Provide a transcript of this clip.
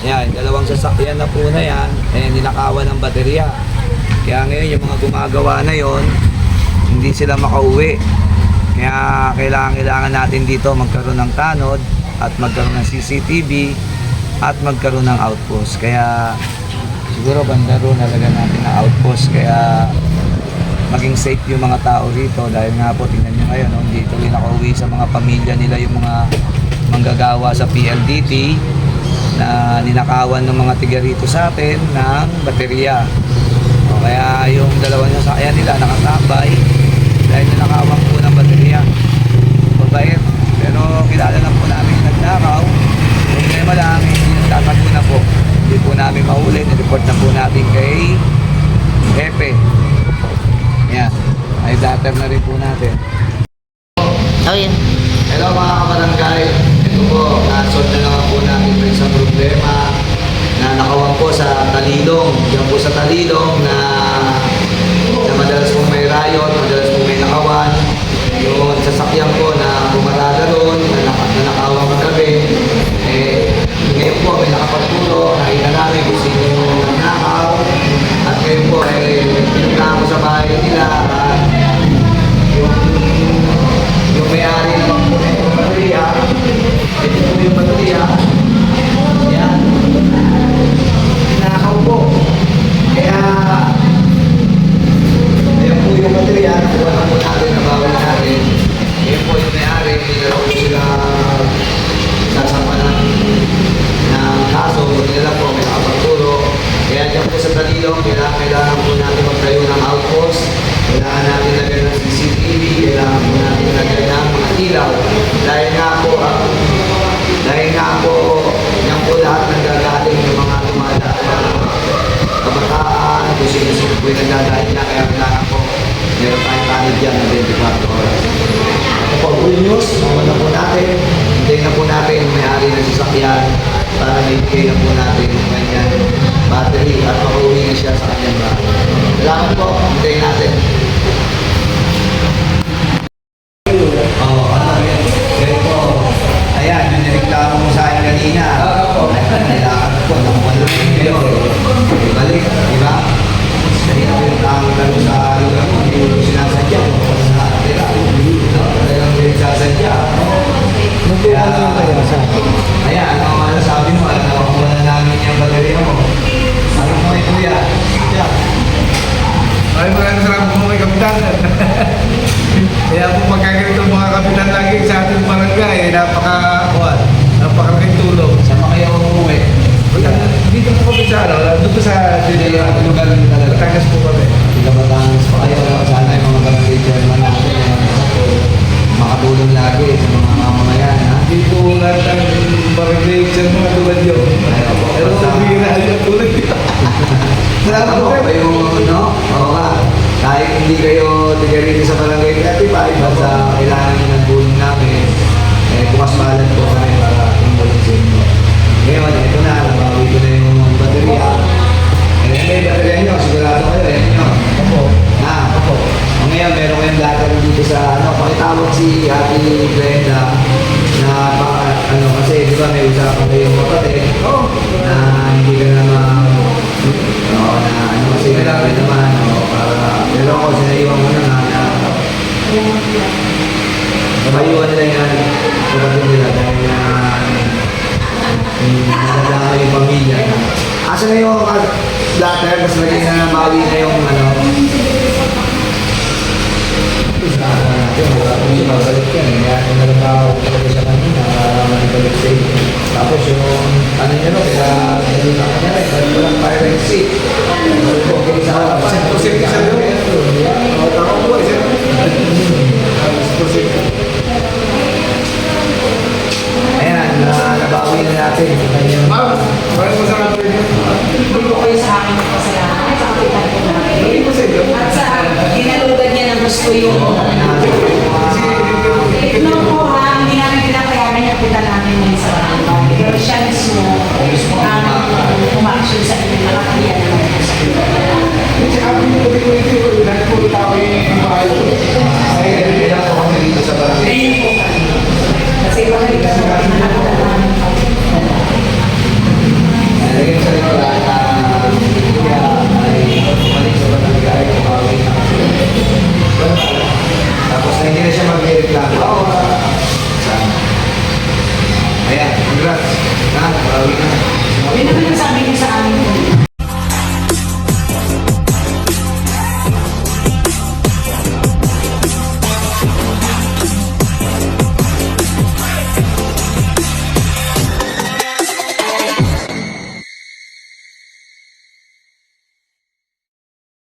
Yan, dalawang sasakyan na po na yan, ninakawan ng baterya. Kaya ngayon yung mga gumagawa na yon, hindi sila makauwi. Kaya kailangan natin dito magkaroon ng tanod at magkaroon ng CCTV at magkaroon ng outpost. Kaya siguro banda ro nalagyan natin ng outpost, kaya maging safe yung mga tao rito. Dahil nga po, tingnan nyo ngayon, hindi ito rin nakauwi sa mga pamilya nila yung mga manggagawa sa PLDT na ninakawan ng mga tiga rito sa atin ng baterya. O kaya yung dalawang sasakyan nila nakatambay dahil ninakawan po ng baterya. Mabait. Pero kilala lang po namin yung nagnakaw. Problema lang, hindi nagtatago na po. Hindi po namin mahuli. Nireport na po natin kay Hepe. Yan. Ay dater na rin po natin. Oh, yan. Hello mga kabarangay. Ito po, nasolve na naman po natin yung isang problema na nakawang po sa Talilong. Diyan po sa Talilong na madalas pong may riot, madalas pong may nakawan. Yung sasakyan po na bumarada roon, na nakawang kagabi. Ngayon po may nakapagturo, nakita namin kung sino yung nagnakaw. At ngayon po, pinuntahan ko sa bahay nila. Yung may-ari ng baterya, ito po yung baterya. Yan. Nakaw po. Kaya, ayan po yung baterya, nakuha na po natin, nabawal natin. Ayan po yung may-ari, hindi na po sila sasama ng kaso. Buti nila po, may nakapagturo. Kaya dyan po sa Talilong, kailangan po natin magtayo ng outpost. Kailangan natin lagyan ng CCTV, kailangan po natin lagyan ng mga ilaw. Dahil nga po, yan po lahat nagagaling ng mga tumada, kabataan, kung sino-sino po yung nagagaling na, kaya kailangan po, meron tayong tanid dyan ng 24 oras. Ito po, good news, naman na po natin, hintayin na po natin yung may-ari ng sasakyan para may-ibigay na po natin yung kanyang battery at makauwi na siya sa kanyang bahay. Salamat po, hintayin natin. Ayan, yung nireklamo mo sa akin kanina. Kailangan ko, nakumalong kayo. Balik, di ba? Kanina ko yung tango sa lugar mo, hindi mo sinasadya. Talagang sinasadya. Ayan, ano ang masasabi mo? Nakuha na namin yung baterya mo. Sabi mo kay Kuya. Ay, maraming salamat po kay Kapitan. Kaya po magkakaroon mga kapitan lagi sa ating barangay, napakalaking tulong. Saan ba kayo umuwi? Dito po kami sa doon po sa lugar nyo talaga. Batangas po kami. Tiga Batangas pa kayo. Sana yung mga barangay chairman natin makatulong lagi sa mga mamamayan. Dito lahat ang barangay sa mga tulad yun. Pero bihira yung tulad yun. Salamat po kayo, no? Oo ka. Kahit hindi kayo tiga rito sa barangay 35, basta kailangan nyo ng tulong namin, bukas balan po kami para tumulong sa inyo. Ngayon, ito na, nabawi ko na yung baterya. May baterya nyo, sigurado kayo, yan nyo. Opo. Opo. Ngayon, meron kayong latter dito sa, pakitawag si Ate Brenda na, kasi di ba may usapan kayong kapatid na hindi ka naman, kasi kailangan naman, pero ako sinaiwan mo na kabayuan nila yan kapatid nila dahil nadadama yung pamilya. Asa na yung latter, mas lagi na mawi na yung mabalik yan. Kaya nalagaw talaga siya kanina para manibalik sa inyo. Tapos yung niya kaya nalunang niya rin. Dahil walang fire exit. Okay sa Posible sa doon. tama po. Ayan, nabawi na natin. Ma'am, maraming masarap po yun. Hindi ko kayo sa akin magpasalamat sa kapitan ko natin. Hindi po sa inyo. At sa ginalugan niya ng gusto yung no po ha, hindi namin pinapayagan yung kapitan namin sa barangay. Pero siya mismo ang umaksyon sa inyo, nakakaya reklamo. Ayan, congrats. Na, bawi na. Yun naman ang sabi niya sa amin.